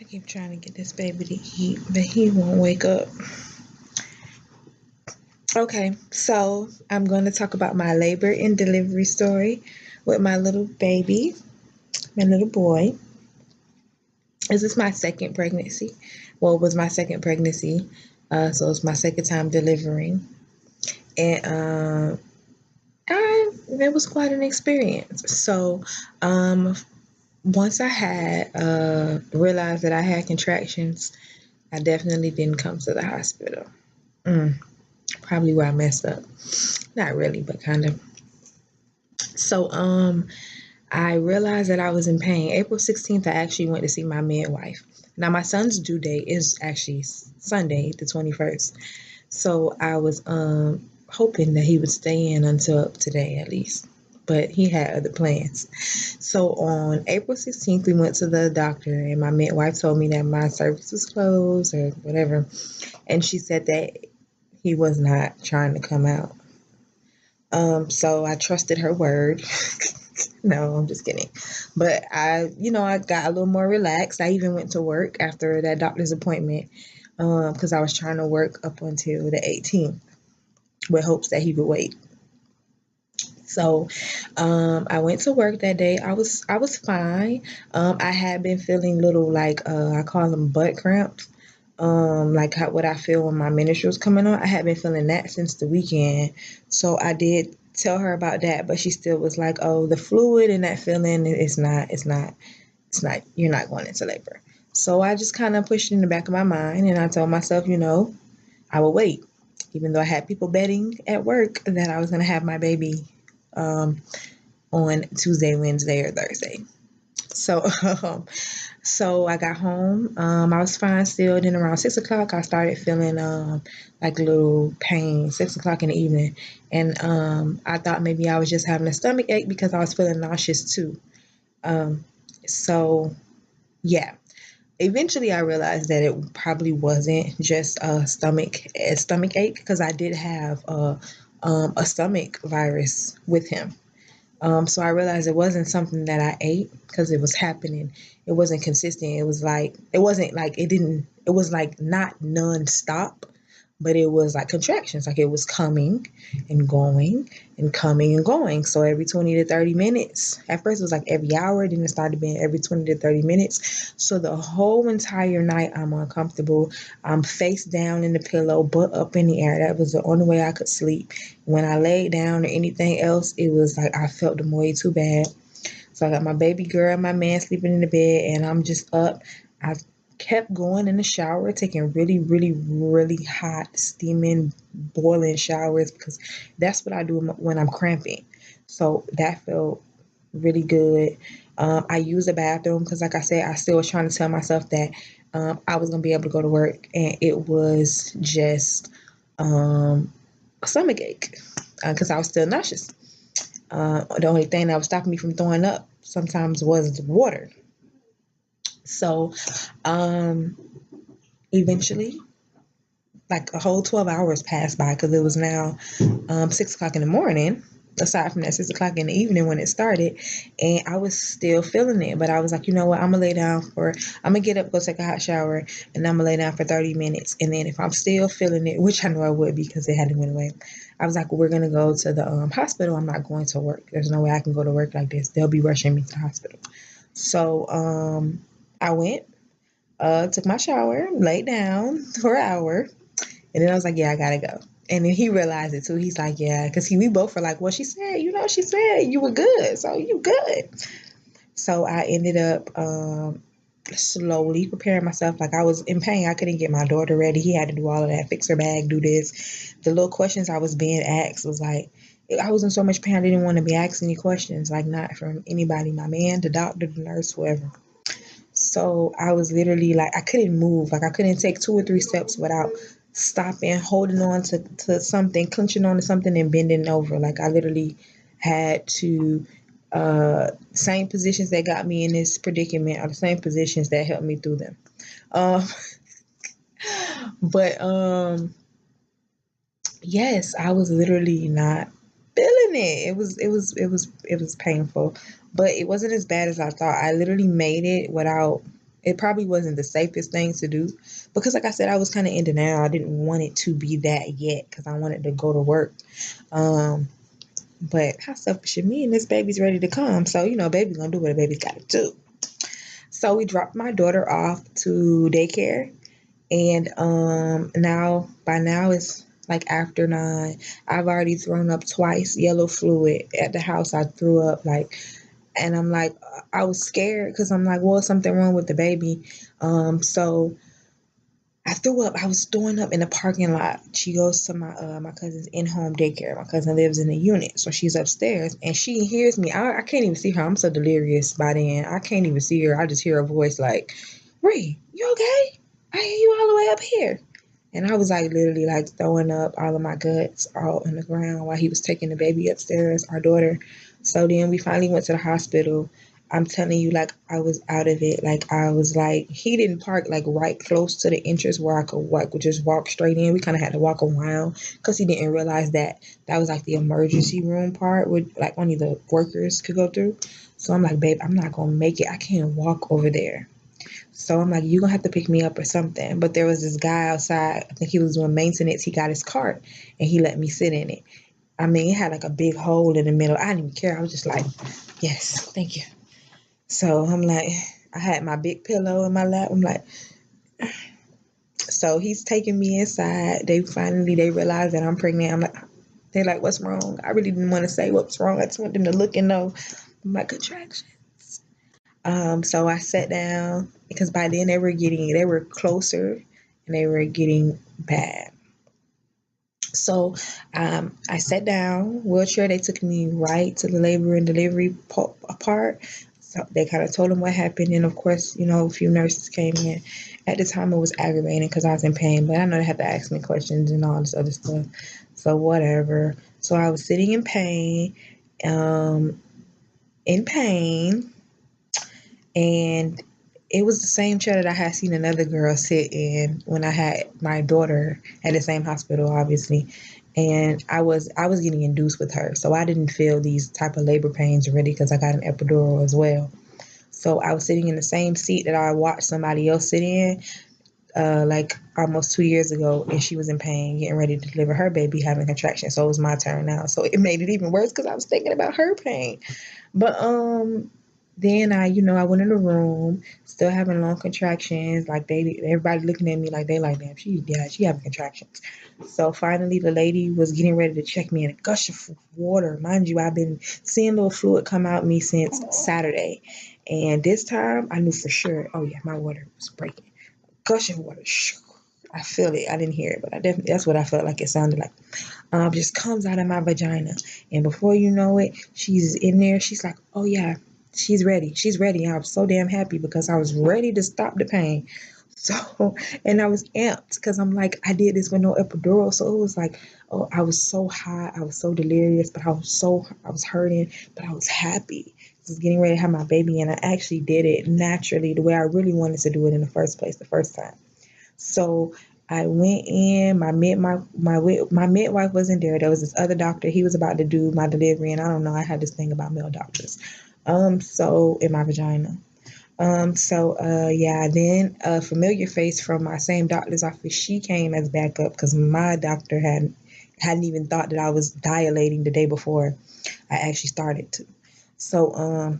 I keep trying to get this baby to eat, but he won't wake up. Okay, so I'm going to talk about my labor and delivery story with my little baby, my little boy. This is my second pregnancy. Well, it was my second pregnancy, so it's my second time delivering, and it was quite an experience. So, once I had realized that I had contractions, I definitely didn't come to the hospital. Probably where I messed up. Not really, but kind of. So, I realized that I was in pain. April 16th, I actually went to see my midwife. Now, my son's due date is actually Sunday, the 21st. So I was hoping that he would stay in until today at least. But he had other plans. So on April 16th, we went to the doctor, and my midwife told me that my cervix was closed or whatever. And she said that he was not trying to come out. So I trusted her word. No, I'm just kidding. But I got a little more relaxed. I even went to work after that doctor's appointment because I was trying to work up until the 18th with hopes that he would wait. So I went to work that day. I was fine. I had been feeling little like I call them butt cramps. Like what I feel when my menstrual's coming on. I had been feeling that since the weekend. So I did tell her about that, but she still was like, "Oh, the fluid and that feeling it's not you're not going into labor." So I just kind of pushed it in the back of my mind, and I told myself, I will wait, even though I had people betting at work that I was going to have my baby um, on Tuesday, Wednesday, or Thursday. So, so I got home. I was fine still. Then around 6 o'clock, I started feeling like a little pain. 6 o'clock in the evening, and I thought maybe I was just having a stomach ache because I was feeling nauseous too. Um, so yeah, eventually I realized that it probably wasn't just a stomach ache because I did have a stomach virus with him. So I realized it wasn't something that I ate because it was happening. It wasn't consistent. It was like not non-stop, but it was like contractions. Like it was coming and going and coming and going. So every 20 to 30 minutes. At first it was like every hour, then it started being every 20 to 30 minutes. So the whole entire night I'm uncomfortable. I'm face down in the pillow, butt up in the air. That was the only way I could sleep. When I laid down or anything else, it was like I felt them way too bad. So I got my baby girl and my man sleeping in the bed, and I'm just up. I kept going in the shower, taking really, really, really hot, steaming, boiling showers because that's what I do when I'm cramping. So that felt really good. I used the bathroom because, like I said, I still was trying to tell myself that I was going to be able to go to work, and it was just a stomach ache because I was still nauseous. The only thing that was stopping me from throwing up sometimes was the water. So um, eventually, like a whole 12 hours passed by because it was now 6 o'clock in the morning. Aside from that, 6 o'clock in the evening when it started, and I was still feeling it, but I was like, you know what? I'm gonna get up, go take a hot shower, and I'm gonna lay down for 30 minutes. And then if I'm still feeling it, which I know I would because it hadn't went away, I was like, well, we're gonna go to the hospital. I'm not going to work. There's no way I can go to work like this. They'll be rushing me to the hospital. So I went, took my shower, laid down for an hour, and then I was like, yeah, I gotta go. And then he realized it too. He's like, yeah, because we both were like, well, she said, she said you were good, so you good. So I ended up slowly preparing myself. Like I was in pain. I couldn't get my daughter ready. He had to do all of that, fix her bag, do this. The little questions I was being asked was like, I was in so much pain. I didn't want to be asked any questions, like not from anybody, my man, the doctor, the nurse, whoever. So I was literally like, I couldn't move. Like I couldn't take 2 or 3 steps without stopping, holding on to something, clenching on to something and bending over. Like I literally had to, same positions that got me in this predicament are the same positions that helped me through them. Um, but yes, I was literally not feeling it. It was painful, but it wasn't as bad as I thought. I literally made it without. It probably wasn't the safest thing to do because, like I said, I was kind of in denial. I didn't want it to be that yet because I wanted to go to work. Um, but how selfish of me, and this baby's ready to come. So, baby's gonna do what a baby's gotta do. So we dropped my daughter off to daycare, and now it's like after 9. I've already thrown up twice yellow fluid at the house. I threw up like, and I'm like, I was scared because I'm like, well, something wrong with the baby. So I threw up. I was throwing up in the parking lot. She goes to my cousin's in-home daycare. My cousin lives in a unit, so she's upstairs, and she hears me. I can't even see her. I'm so delirious by then. I can't even see her. I just hear her voice like, "Ree, you okay? I hear you all the way up here." And I was like literally like throwing up all of my guts all on the ground while he was taking the baby upstairs, our daughter. So then we finally went to the hospital. I'm telling you, like, I was out of it. Like, I was like, he didn't park like right close to the entrance where I could just walk straight in. We kind of had to walk around because he didn't realize that that was like the emergency room part where like only the workers could go through. So I'm like, babe, I'm not gonna make it. I can't walk over there. So I'm like, you're gonna have to pick me up or something. But there was this guy outside, I think he was doing maintenance. He got his cart and he let me sit in it. I mean, it had like a big hole in the middle. I didn't even care. I was just like, yes, thank you. So I'm like, I had my big pillow in my lap. I'm like, so he's taking me inside. They realize that I'm pregnant. They're like, what's wrong? I really didn't want to say what's wrong. I just want them to look and know my contraction. So I sat down because by then they were closer and they were getting bad. So I sat down, wheelchair. They took me right to the labor and delivery part. So they kind of told them what happened, and of course, a few nurses came in. At the time, it was aggravating because I was in pain, but I know they had to ask me questions and all this other stuff. So whatever. So I was sitting um, in pain, and it was the same chair that I had seen another girl sit in when I had my daughter at the same hospital, obviously. And I was getting induced with her, so I didn't feel these type of labor pains really because I got an epidural as well. So I was sitting in the same seat that I watched somebody else sit in, like almost 2 years ago, and she was in pain, getting ready to deliver her baby, having contractions. So it was my turn now. So it made it even worse because I was thinking about her pain. But then I went in the room, still having long contractions. Like everybody looking at me like they like, damn, she having contractions. So finally, the lady was getting ready to check me in a gush of water. Mind you, I've been seeing little fluid come out me since Saturday, and this time I knew for sure. Oh yeah, my water was breaking. Gush of water. I feel it. I didn't hear it, but I definitely that's what I felt like it sounded like. Just comes out of my vagina, and before you know it, she's in there. She's like, "Oh yeah, she's ready. She's ready." I was so damn happy because I was ready to stop the pain. So, and I was amped because I'm like, I did this with no epidural, so it was like, oh, I was so high, I was so delirious, but I was hurting, but I was happy. I was getting ready to have my baby, and I actually did it naturally the way I really wanted to do it in the first place, the first time. So I went in. My midwife wasn't there. There was this other doctor. He was about to do my delivery, and I don't know. I had this thing about male doctors. So in my vagina. Yeah. Then a familiar face from my same doctor's office. She came as backup because my doctor hadn't even thought that I was dilating the day before I actually started to. So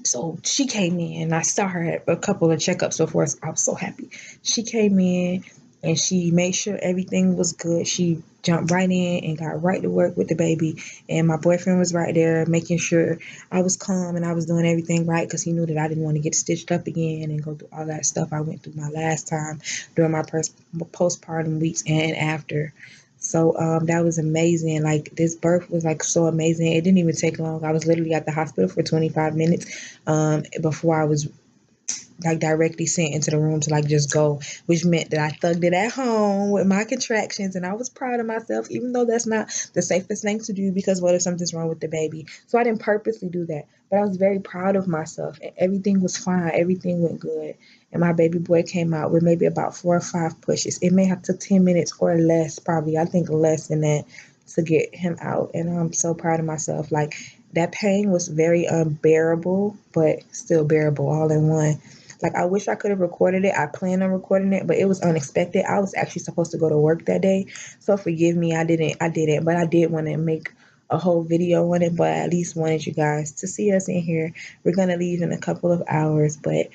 so she came in. I saw her at a couple of checkups before. So I was so happy. She came in and she made sure everything was good. She jumped right in and got right to work with the baby. And my boyfriend was right there making sure I was calm and I was doing everything right because he knew that I didn't want to get stitched up again and go through all that stuff I went through my last time during my postpartum weeks and after. So that was amazing. Like this birth was like so amazing. It didn't even take long. I was literally at the hospital for 25 minutes before I was like directly sent into the room to like just go, which meant that I thugged it at home with my contractions, and I was proud of myself, even though that's not the safest thing to do because what if something's wrong with the baby? So I didn't purposely do that, but I was very proud of myself, and everything was fine. Everything went good, and my baby boy came out with maybe about 4 or 5 pushes. It may have took 10 minutes or less, probably. I think less than that to get him out, and I'm so proud of myself. Like that pain was very unbearable, but still bearable all in one. Like, I wish I could have recorded it. I planned on recording it, but it was unexpected. I was actually supposed to go to work that day. So forgive me, I didn't, but I did want to make a whole video on it, but I at least wanted you guys to see us in here. We're gonna leave in a couple of hours, but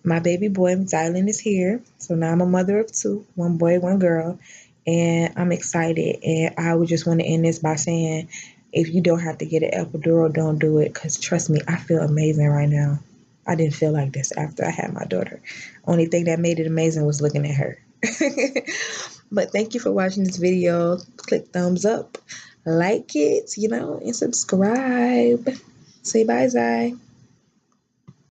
my baby boy Zylan is here. So now I'm a mother of two, one boy, one girl, and I'm excited. And I would just want to end this by saying, if you don't have to get an epidural, don't do it. Cause trust me, I feel amazing right now. I didn't feel like this after I had my daughter. Only thing that made it amazing was looking at her. But thank you for watching this video. Click thumbs up, like it, and subscribe. Say bye, Zai.